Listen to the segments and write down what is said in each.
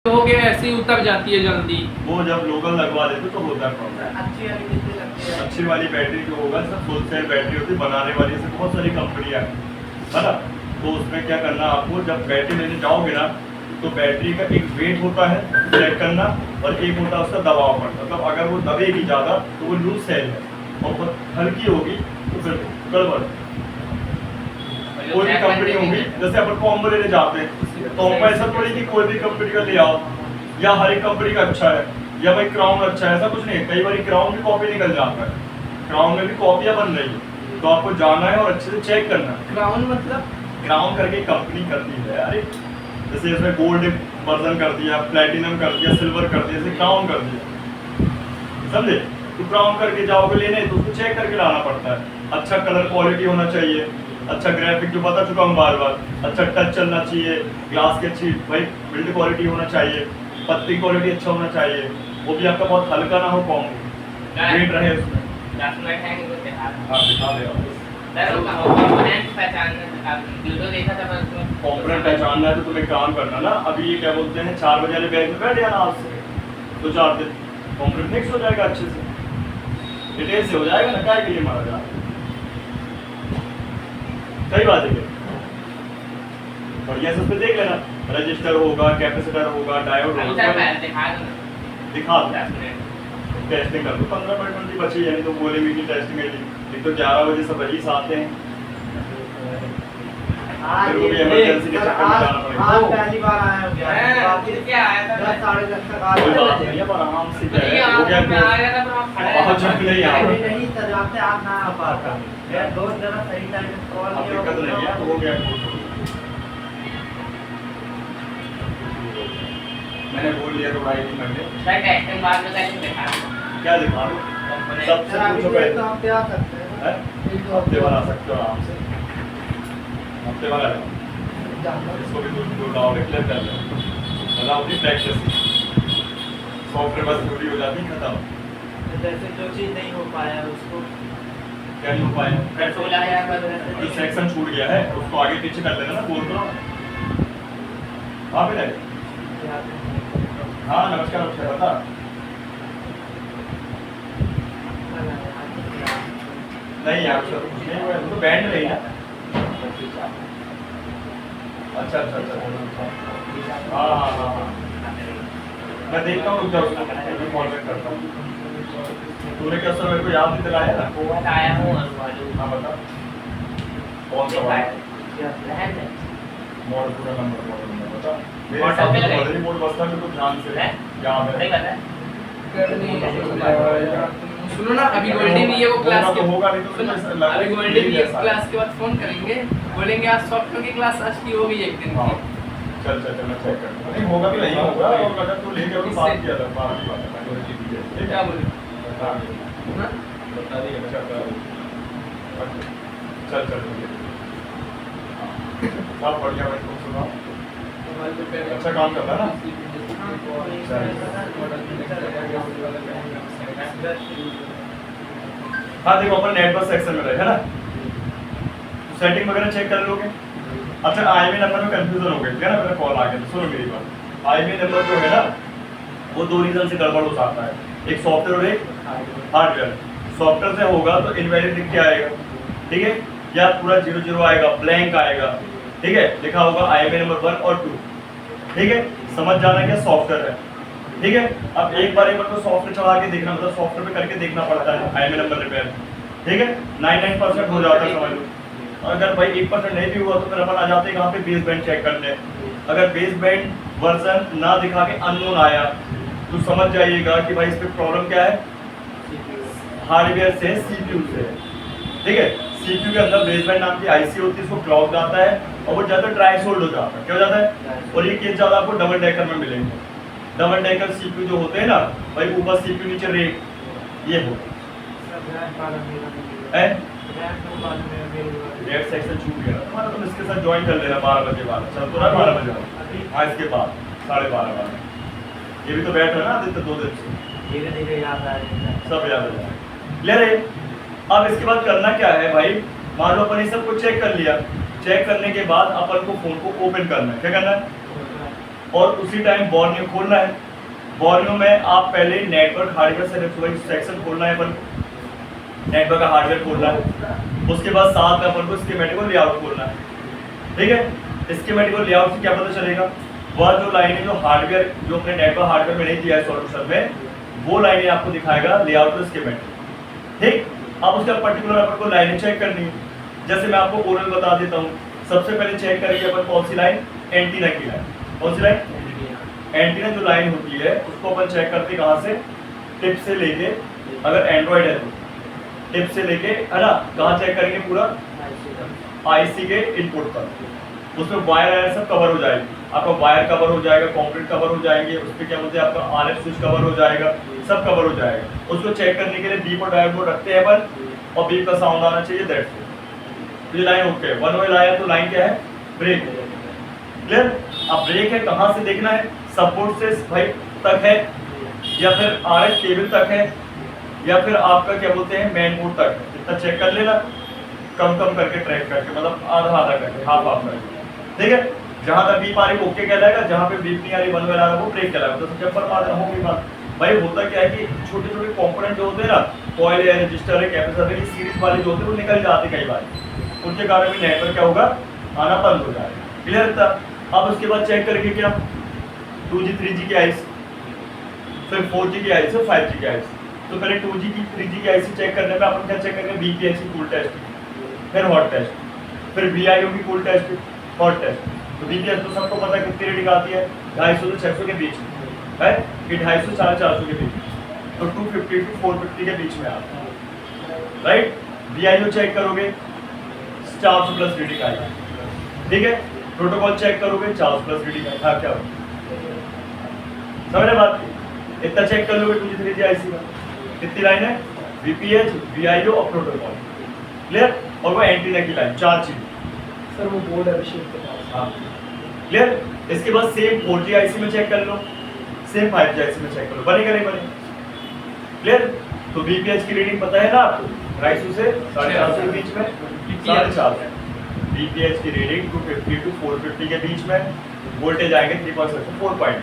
हो गया ऐसे ही उतर जाती है जल्दी। वो जब लोकल लगवा देते तो होता है प्रॉब्लम। अच्छी वाली कितनी लगती है? अच्छी वाली बैटरी जो होगा सब फुल सेल बैटरी होती है, बनाने वाली से बहुत सारी कंपनियां है ना। तो उसमें क्या करना, आपको जब बैटरी लेने जाओगे ना तो बैटरी का एक वेट होता है चेक करना, और एक होता है उसका दबाव पड़ता है। मतलब अगर वो दबेगी ज़्यादा तो वो लूज सेल है, और बहुत हल्की होगी तो फिर गड़बड़। कोई भी कंपनी होगी, जैसे अपन कॉम्बो लेने जाते हैं तो हमको ऐसा थोड़ी कि कोई भी कंपनी का ले आओ या हर एक कंपनी का अच्छा है या भाई क्राउन अच्छा है, ऐसा कुछ नहीं है। कई बार क्राउन भी कॉपी निकल जाता है, क्राउन में भी कॉपियां बन रही है, तो आपको जाना है और अच्छे से चेक करना है। क्राउन मतलब? क्राउन करके कंपनी करती है, अरे जैसे इसमें गोल्ड वर्जन कर दिया, प्लेटिनम कर दिया, सिल्वर कर दिया, जैसे क्राउन कर दिया, समझे। तो क्राउन करके जाओगे लेने तो उसको चेक करके लाना पड़ता है। अच्छा कलर क्वालिटी होना चाहिए, अच्छा ग्राफिक जो बता चुका हूँ बार बार, अच्छा टच चलना चाहिए, ग्लास की अच्छी भाई बिल्ड क्वालिटी होना चाहिए, पत्ती क्वालिटी अच्छा होना चाहिए, वो भी आपका बहुत हल्का ना हो, कॉम वेट रहे उसमें। हाँ दिखा दे कॉम्पोनेंट पहचानना है तो तुम्हें काम करना ना। अभी ये क्या बोलते हैं 4 बजे वाले बैग में बैठ जाना आज से 2-4 दिन, कॉम्पोनेंट मिक्स हो जाएगा अच्छे से, डिटेल से हो जाएगा ना, क्या के लिए मारा जा रहा है। सही बात है। बढ़िया से उसमें देख लेना, रजिस्टर होगा, कैपेसिटर होगा, डायोड होगा, दिखा दो। टेस्टिंग कर दो, 15 मिनट बची, यानी तो बोलेंगे कि टेस्टिंग है। एक तो 11 बजे सब रईस आते हैं, फिर वो भी इमरजेंसी के चक्कर में जाना पड़ेगा। आज पहली बार आया हूँ क्या आया था? 10-10:30 तक आ कोई बात नहीं है, पर आराम से क्या है, हो गया बहुत जल्द नहीं आओ, नहीं सजाते आप ना आ पाता। मैं दोस्त जरा सही टाइम पे कॉल अब किया, दिक्कत नहीं है, तो हो गया। मैंने बोल दिया तो भाई नहीं करने, क्या दिखा दो सबसे पूछो पहले। तो आप पे आ सकते हैं, हफ्ते भर आ सकते हो आराम से, हफ्ते भर आ जाओ। इसको भी दो डाउनलोड क्लियर कर लो, मतलब अपनी प्रैक्टिस सॉफ्टवेयर बस पूरी हो जाती, खत्म। जैसे जो चीज़ नहीं हो पाया उसको क्या नहीं हो पाया, जो सेक्शन छूट गया है उसको आगे पीछे कर लेना ना, बोल दो वहाँ पे रहे। हाँ नमस्कार नमस्कार, बता नहीं यार सर कुछ नहीं हुआ, तो बैंड नहीं ना। अच्छा अच्छा अच्छा, हाँ हाँ हाँ हाँ, मैं देखता हूँ, रुक जाओ उसको कॉन्टेक्ट करता हूँ। तूने क्या सर मेरे को याद नहीं दिलाया ना? हाँ बता कौन सा मॉडल, पूरा नंबर मॉडल बता। मेरे साथ तो मोड बसता है, तो ध्यान से याद है। सुनो ना, अभी गोल्डी भी है वो क्लास के, होगा नहीं तो सुनो अभी गोल्डी भी है क्लास के बाद फोन करेंगे, बोलेंगे आज सॉफ्टवेयर की क्लास आज की होगी एक दिन की। चल चल चल मैं चेक करता हूं, नहीं होगा कि नहीं होगा, और अगर तू लेके और बात किया था, बात की बात है गोल्डी की है, क्या बोले हां बता दिए, अच्छा चल चल सब बढ़िया भाई, तुम सुनाओ। अच्छा काम कर रहा है ना। हाँ देखो अपन नेटवर्क सेक्शन में रहे है ना, तो सेटिंग वगैरह चेक कर लोगे। अच्छा आईएमई नंबर में कंफ्यूजन हो गई है ना, मेरा कॉल आ गया, तो सुनो मेरी बात। आईएमई नंबर जो है ना वो 2 रीजन से गड़बड़ हो सकता है, एक सॉफ्टवेयर और एक हार्डवेयर। सॉफ्टवेयर से होगा तो इनवैलिड लिख के आएगा, ठीक है, या पूरा 00 आएगा, ब्लैंक आएगा, ठीक है, लिखा होगा आईएमई नंबर 1 और 2, ठीक है, समझ जाना क्या सॉफ्टवेयर है, ठीक है। अब एक बार तो सॉफ्टवेयर चला के देखना, मतलब सॉफ्टवेयर पे करके देखना पड़ता है आईएमई नंबर रिपेयर, ठीक है। 99% हो जाता है, समझ लो। अगर भाई 1% नहीं भी हुआ तो फिर अपन आ जाते हैं कहाँ पे, बेस बैंड चेक करने। अगर बेस बैंड वर्जन ना दिखा के अननोन आया तो समझ जाइएगा कि भाई इस पे प्रॉब्लम क्या है, हार्डवेयर से, सीपीयू से, ठीक है। सीपीयू के अंदर बेस बैंड नाम की आईसी होती है, उसको क्लॉक जाता है और वो ज़्यादा ट्राइसोल्ड हो जाता है, क्या हो जाता है, और ये केस ज़्यादा आपको डबल डेकर में मिलेंगे। डबल डेकर सीपीयू जो होते हैं ना भाई, ऊपर सीपीयू नीचे रेक, ये हो डेट सेक्शन छूट गया तुम्हारा, तुम इसके साथ ज्वाइन कर लेना 12 बजे बाद, चल तो रहा 12 बजे, हाँ इसके बाद 12:30 ये भी तो बैठ है ना आदित्य 2 दिन से, धीरे-धीरे याद आ जाएगा, सब याद आ जाएगा। ले रहे अब इसके बाद करना क्या है भाई, मान लो अपन ये सब कुछ चेक कर लिया, चेक करने के बाद अपन को फोन को ओपन करना है, क्या करना है, और उसी टाइम बॉर्नियो खोलना है। बॉर्नियो में आप पहले नेटवर्क हार्डवेयर सेक्शन खोलना है, अपन नेटवर्क का हार्डवेयर खोलना है। उसके बाद साथ में अपन को स्कीमेटिक और लेआउट खोलना है, ठीक है। स्कीमेटिक और लेआउट से क्या पता चलेगा, वह जो लाइन है जो हार्डवेयर जो अपने नेटवर्क हार्डवेयर में नहीं दिया है सॉल्यूशन में, वो लाइनें आपको दिखाएगा लेआउट और स्कीमेटिक, ठीक। अब उसका पर्टिकुलर अपन को लाइनें चेक करनी है। जैसे मैं आपको ओरल बता देता हूँ। सबसे पहले चेक करेंगे अपन कौन सी लाइन, एंटीना की लाइन। कौन सी लाइन, एंटीना जो लाइन होती है उसको अपन चेक करते कहाँ से, टिप से लेके, अगर एंड्रॉइड है तो टिप से लेके, है ना, कहाँ चेक करेंगे, पूरा आईसी के इनपुट पर। उसमें वायर सब कवर हो जाएगी, आपका वायर कवर हो जाएगा, कंक्रीट कवर हो जाएंगे, उस पर क्या बोलते हैं आपका आरएफ स्विच कवर हो जाएगा, सब कवर हो जाएगा। उसको चेक करने के लिए बीप और डायोड को रखते हैं अपन, और बीप का साउंड आना चाहिए, दैट्स इट। ये लाइन ओके, वन वे आया तो लाइन क्या है, ब्रेक। क्लियर। अब ब्रेक है कहाँ से देखना है, सपोर्ट से भाई तक है, या फिर आरएफ केबल तक है, या फिर आपका क्या बोलते हैं मेन बोर्ड तक है। इतना चेक कर लेना, कम कम करके ट्रैक करके, मतलब आधा आधा करके, हाफ हाफ करके, ठीक है। जहां तक बीप आ रही ओके कहलाएगा, जहां पे बीप नहीं आ रही वन वे आ रहा है वो ब्रेक कहलाएगा। तो जब पर मारना होगी बात भाई, होता क्या है कि छोटे छोटे कंपोनेंट जो होते हैं ना, कॉइल है, रजिस्टर है, कैपेसिटर है, सीरीज वाले जो होते हैं वो निकल जाते कई बार, उनके कारण भी नेटवर्क क्या होगा, आना बंद हो जाएगा। क्लियर था। अब उसके बाद चेक करेंगे क्या, 2G 3G की आईसी, फिर 4G की आईसी, 5G की आईसी। तो पहले 2G की 3G की आईसी चेक करने में अपन क्या चेक करेंगे, बीपीएच की कूल टेस्ट, फिर हॉट टेस्ट, फिर वीआईओ की कूल टेस्ट, हॉट टेस्ट। तो बीपीएच तो सबको पता है कितनी रीडिंग आती है, 250 से 600 के बीच में है, कि 250 से 450 के बीच में, तो 250 से 450 के बीच में आता है, राइट। वीआईओ चेक करोगे 400 प्लस रीडिंग आएगी, ठीक है। प्रोटोकॉल चेक करोगे 400 प्लस रीडिंग आएगी, हाँ क्या हो समझ रहे बात, इतना चेक कर लोगे 2G 3G आईसी का। कितनी लाइन है, वीपीएच, वीआईओ और प्रोटोकॉल, क्लियर। और वो एंटीना की लाइन, 4 चीज। सर वो बोर्ड अभिषेक के पास, हाँ क्लियर। इसके बाद सेम 4G आईसी में चेक कर लो, सेम 5G आईसी में चेक कर लो, बनेगा नहीं बनेगा, क्लियर। तो बीपीएच की रीडिंग पता है ना आपको, 250 से 450 के बीच में, 450 बीपीएच की रीडिंग 250 to 450 के बीच में। वोल्टेज आएंगे 3.6 से 4 पॉइंट,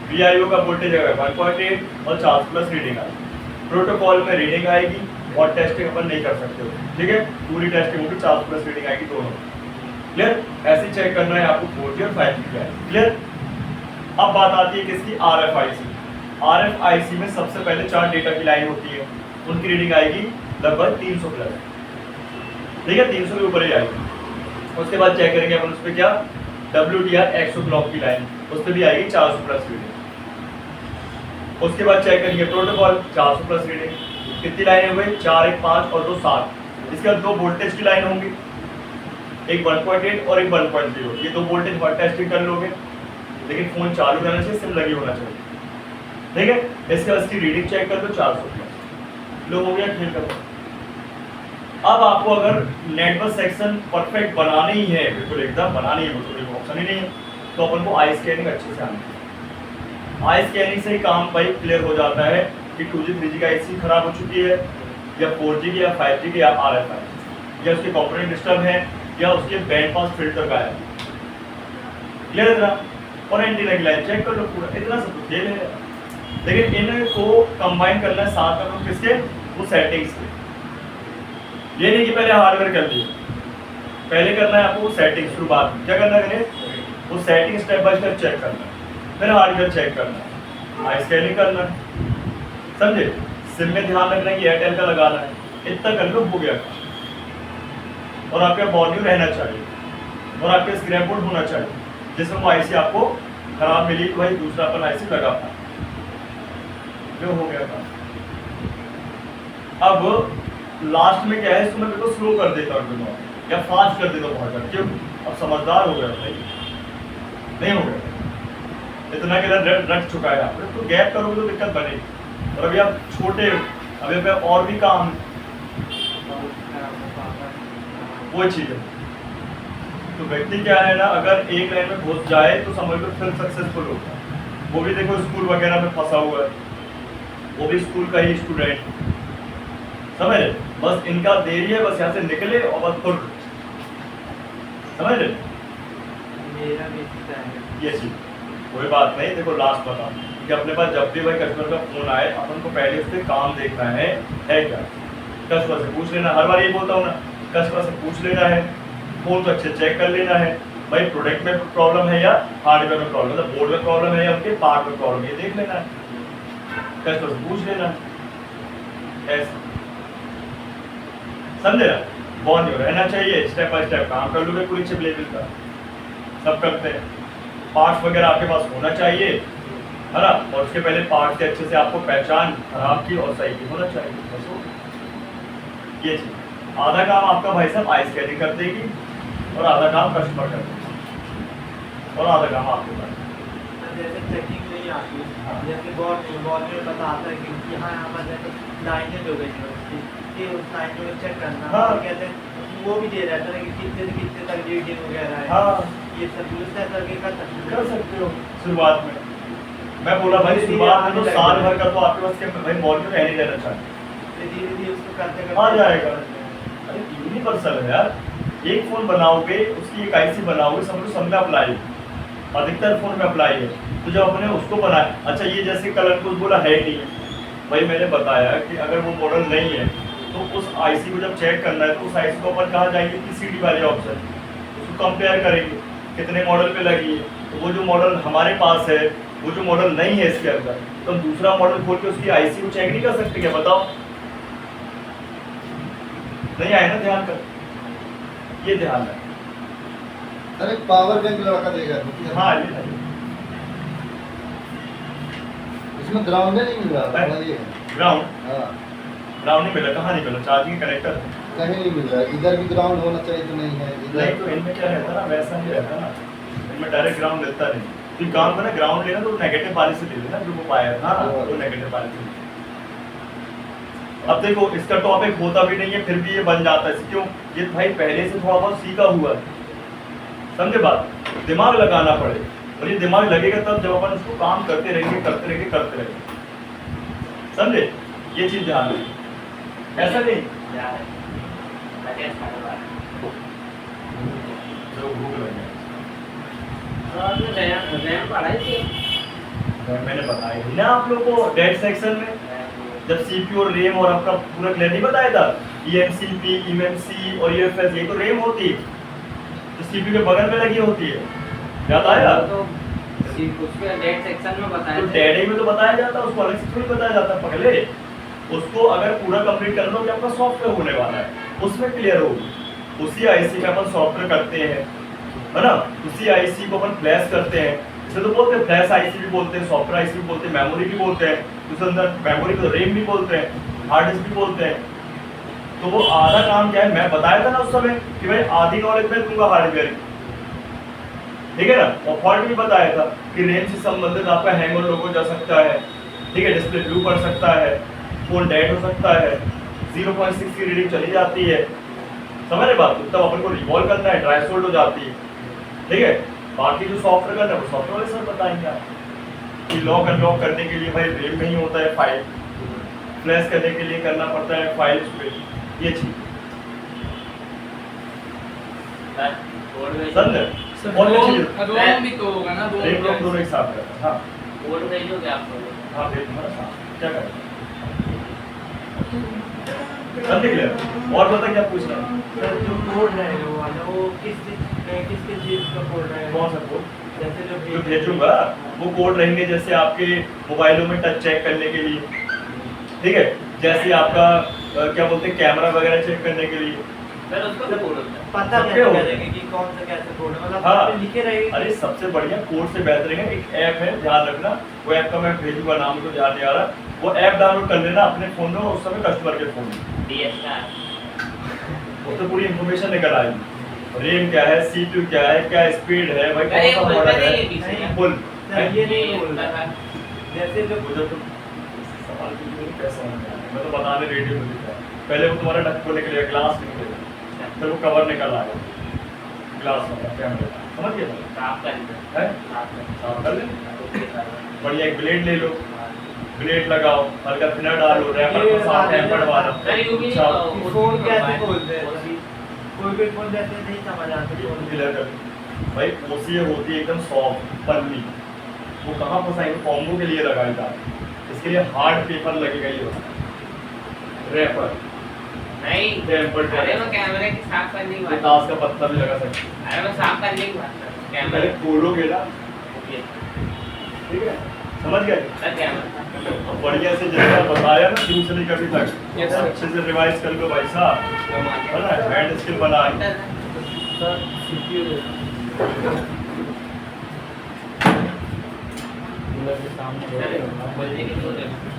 वीआईओ का वोल्टेज आएगा 1.8 और 400 प्लस रीडिंग आएगी। प्रोटोकॉल में रीडिंग आएगी और टेस्टिंग अपन नहीं कर सकते हो, ठीक है। पूरी टेस्टिंग होगी, 400 प्लस रीडिंग आएगी दोनों, क्लियर। ऐसे चेक करना है आपको 4G और 5G का, क्लियर। अब बात आती है किसकी, आरएफआईसी। आरएफआईसी में सबसे पहले 4 डेटा की लाइन होती है, उनकी रीडिंग आएगी लगभग 300 प्लस, ठीक है, 300 के ऊपर ही आएगी। उसके बाद चेक करेंगे अपन उस पर क्या, WDR 100 क्लॉक की लाइन, उस पर भी आएगी 400 प्लस रीडिंग। उसके बाद चेक करेंगे प्रोटोकॉल, 400 प्लस रीडिंग। कितनी लाइनें हुई, 4, 1, 5 और 2, 7। इसके बाद 2 वोल्टेज की लाइन होंगी, एक 1.8 और एक 1.0। ये 2 वोल्टेज हॉट टेस्टिंग कर लोगे, लेकिन फोन चालू रहना चाहिए, सिम लगी होना चाहिए, ठीक है। इसके बाद इसकी रीडिंग चेक कर लो 400 प्लस, लो हो गया खेल कर। अब आपको अगर नेटवर्क सेक्शन परफेक्ट बनानी ही है, बिल्कुल एकदम बनानी है, कोई ऑप्शन ही नहीं है, तो अपन को आई स्कैनिंग अच्छे से आनी है। आई स्कैनिंग से ही काम भाई क्लियर हो जाता है कि 2G 3G का आईसी खराब हो चुकी है, या 4G की, या 5G की, या RFI, या उसके कंपोनेंट डिस्टर्ब है, या उसके बैंड पास फिल्टर का है, क्लियर है ना। और एंटीना की लाइन चेक कर लो, पूरा इतना सब खेल है। लेकिन इनको कंबाइन करना है साथ में लोग किसके, वो सेटिंग्स के। ये नहीं कि पहले हार्डवेयर कर दिए, पहले करना है आपको वो सेटिंग, शुरुआत में क्या करना है, वो setting step by step check करना है, फिर हार्डवेयर चेक करना है, आई स्कैनिंग करना है, समझे। सिम में ध्यान रखना है कि एयरटेल का लगाना है, इतना कर लो हो गया। और आपका बॉर्नियो रहना चाहिए, और आपके स्क्रैप बोर्ड होना चाहिए, जिसमें वो आईसी आपको खराब मिली तो भाई दूसरा अपन आईसी लगा पाए, जो हो गया था। अब लास्ट में क्या है, इसको मैं बिल्कुल स्लो कर देता हूँ या फास्ट कर देता हूँ बहुत ज़्यादा, क्यों, अब समझदार हो गया भाई, नहीं हो गया इतना के रट चुका है आपने, तो गैप करोगे तो दिक्कत बनेगी। और अभी आप छोटे, अभी पे और भी काम, वो चीज़ है। तो व्यक्ति क्या है ना, अगर एक लाइन में घुस जाए तो समझ लो फिर सक्सेसफुल होगा। वो भी देखो स्कूल वगैरह में फंसा हुआ है, वो भी स्कूल का ही स्टूडेंट, समझ रहे, बस इनका देरी है, बस यहाँ से निकले और बस फुल, समझ रहे मेरा भी है ये चीज। कोई बात नहीं, देखो लास्ट बताओ कि अपने पास जब भी भाई कस्टमर का फोन आए अपन को पहले उससे काम देखना है क्या। कस्टमर से पूछ लेना, हर बार ये बोलता हूँ ना, कस्टमर से पूछ लेना है, फोन तो अच्छे चेक कर लेना है भाई प्रोडक्ट में प्रॉब्लम है या हार्डवेयर में प्रॉब्लम, मतलब बोर्ड में प्रॉब्लम है या उनके पार्ट में प्रॉब्लम, ये देख लेना है, कस्टमर से पूछ लेना ऐसे, समझे ना। बॉन्ड रहना चाहिए, स्टेप बाय स्टेप काम कर लोगे पूरी चिप लेवल का, सब करते हैं। पार्ट्स वगैरह आपके पास होना चाहिए, है ना, और उसके पहले पार्ट के अच्छे से आपको पहचान खराब की और सही की होना चाहिए, बस हो गया। ये चीज आधा काम आपका भाई साहब आई स्कैनिंग कर देगी और आधा काम कस्टमर कर देगी और आधा काम आपके पास। जैसे चेकिंग नहीं आती जैसे बॉल में बताता है कि हाँ यहाँ पर जैसे लाइनें जो गई है उसकी कि उस लाइन को चेक करना, हाँ। कहते हैं वो भी दे रहता है कि कितने से कितने तक रीडिंग वगैरह है, हाँ ये सब यूज करके कर सकते हो। शुरुआत में मैं बोला भाई शुरुआत में तो साल भर का तो आपके पास के भाई मॉडल है नहीं रहना चाहिए, धीरे धीरे उसको करते आ जाएगा। अरे यूनिवर्सल है यार, एक फोन बनाओगे उसकी एक आईसी बनाओगे, सब में अप्लाई, अधिकतर फोन में अप्लाई है। तो जब अपने उसको बनाया, अच्छा ये जैसे कलर को बोला है नहीं है भाई, मैंने बताया कि अगर वो मॉडल नहीं है तो उस आईसी को जब चेक करना है तो उस आईसी को अपन कहाँ जाएंगे, पीसीडी वाले ऑप्शन, उसको कंपेयर करेंगे कितने मॉडल पे लगी है, तो वो जो मॉडल हमारे पास है वो जो मॉडल नहीं है इसके अंदर, तो हम दूसरा मॉडल खोल के उसकी आईसी को चेक नहीं कर सकते क्या, बताओ। नहीं आए ना ध्यान कर, ये ध्यान है। अरे पावर बैंक लड़का देगा हाँ ये इसमें ग्राउंड नहीं मिल रहा है। ये ग्राउंड हाँ ग्राउंड नहीं मिला, कहाँ नहीं मिला, चार्जिंग कनेक्टर कहीं नहीं मिल रहा है, इधर भी ग्राउंड होना चाहिए तो नहीं है नहीं, इधर तो इनमें क्या रहता ना वैसा नहीं रहता ना, इनमें डायरेक्ट ग्राउंड मिलता नहीं। तो काम करना ग्राउंड लेना तो नेगेटिव वाले से ले लेना, जो वो पाया था वो नेगेटिव वाले से। अब देखो इसका टॉपिक होता भी नहीं है फिर भी ये बन जाता है, क्यों, ये भाई पहले से थोड़ा बहुत सीखा हुआ है, समझे बात, दिमाग लगाना पड़े, और ये दिमाग लगेगा तब जब अपन उसको काम करते रहेंगे, समझे, ये चीज ध्यान रखें, ऐसा नहीं जो भूख लगे मैंने बताया ही ना आप लोगों को डेट सेक्शन में, जब सीपीयू और रैम और आपका पूरा क्लियर नहीं बताया था, ईएमसीपी, ईएमसी और यूएफएस, ये तो रैम होती है तो सीपीयू के बगल में लगी होती है, याद आया? तो उसके डेट सेक्शन में बताया तो डेट में तो बताया जाता है, उसको अलग से थोड़ी बताया जाता पहले, उसको अगर पूरा कंप्लीट कर लो कि आपका सॉफ्टवेयर होने वाला है उसमें क्लियर होगी, उसी आईसी में अपन सॉफ्टवेयर करते हैं, है ना, उसी आईसी को अपन फ्लैश करते हैं, इसे तो बोलते हैं फ्लैश आईसी भी बोलते हैं, सॉफ्टवेयर आईसी भी बोलते हैं, मेमोरी भी बोलते हैं, उसके अंदर मेमोरी को रैम भी बोलते हैं, हार्ड डिस्क भी बोलते हैं। तो वो आधा काम क्या है, मैं बताया था ना उस समय कि भाई आधी नॉलेज में दूंगा हार्डवेयर की, ठीक है ना, और फॉल्ट भी बताया था कि रैम से संबंधित आपका हैंग और लोगो जा सकता है, ठीक है, डिस्प्ले ब्लू पड़ सकता है, फोन डेड हो सकता है, 0.6 की रीडिंग चली जाती है, समझ रहे बात, तब अपन को रिवॉल्व करना है, ड्राई सोल्ड हो जाती है, ठीक है। बाकी जो सॉफ्टवेयर करना है वो सॉफ्टवेयर वाले सर बताएंगे आप कि लॉक अनलॉक करने के लिए भाई रैम में ही होता है फाइल, फ्लैश करने के लिए करना पड़ता है फाइल उस पे, ये चीज समझे। और रोम भी तो होगा ना, रैम रोम दोनों एक साथ रहता है। हाँ कोड भेजोगे आप लोग? हाँ भेज दूंगा ना, क्या करें, समझ क्लियर। और बता क्या पूछ रहा है, जो कोड रहेगा वो वाला वो किसके चीज का कोड रहेगा, कौन सा कोड जैसे जो भेजूंगा वो कोड रहेंगे जैसे आपके मोबाइलों में टच चेक करने के लिए, ठीक है, जैसे आपका क्या बोलते हैं कैमरा वगैरह चेक करने के लिए, फिर उसको तो कोड होता है, पता सबके कैसे होगा। करेंगे कि कौन सा कैसे कोड है, मतलब हाँ। उसपे लिखे रहेंगे। अरे सबसे बढ़िया कोड से बेहतर है एक ऐप है, ध्यान रखना, वो ऐप का मैं भेजूंगा, नाम तो ध्यान नहीं आ रहा, वो ऐप डाउनलोड कर लेना अपने फोन में, उस समय कस्टमर के फोन में उससे पूरी इन्फॉर्मेशन निकल आएगी, रैम क्या है, सीपीयू क्या है, क्या स्पीड है, भाई कौन सा मॉडल है, फुल ये नहीं बोल रहा है, जैसे जो मुझे तो सवाल कैसे समझ में आया, मैं तो बताने रेडियो में लिखा है, पहले वो तुम्हारा ढक्कन निकलेगा, ग्लास निकलेगा, फिर वो कवर निकल आएगा, ग्लास वाला कैमरे का, समझ गए है, साफ कर ले, बढ़िया एक ब्लेड ले लो, ब्लेड लगाओ, हल्का थिनर डालो, रैपर को साफ टेम्पर्ड वाला, फोन कैसे बोलते हैं, कोई भी फोन जैसे नहीं समझ आता फोन क्लियर कर भाई, ओसी होती है एकदम सॉफ्ट पन्नी, वो कहाँ फंसाएंगे, कॉम्बो के लिए लगाया था, इसके लिए हार्ड पेपर लगेगा, ये रैपर नहीं टेम्पर्ड अरे वो कैमरे की साफ करने की तो बात ताश का पत्ता भी लगा सकते हैं। अरे वो साफ करने की बात कर पहले कैमरे खोलोगे ना, ये ठीक है, समझ गए। सर कैमरा अब बढ़िया से जैसा बताया ना शुरू से लेकर अभी तक, Yes, sir. अच्छे से रिवाइज कर लो भाई साहब, है ना, हैंड स्किल बना है। सर सीपीयू बोलने की जरूरत है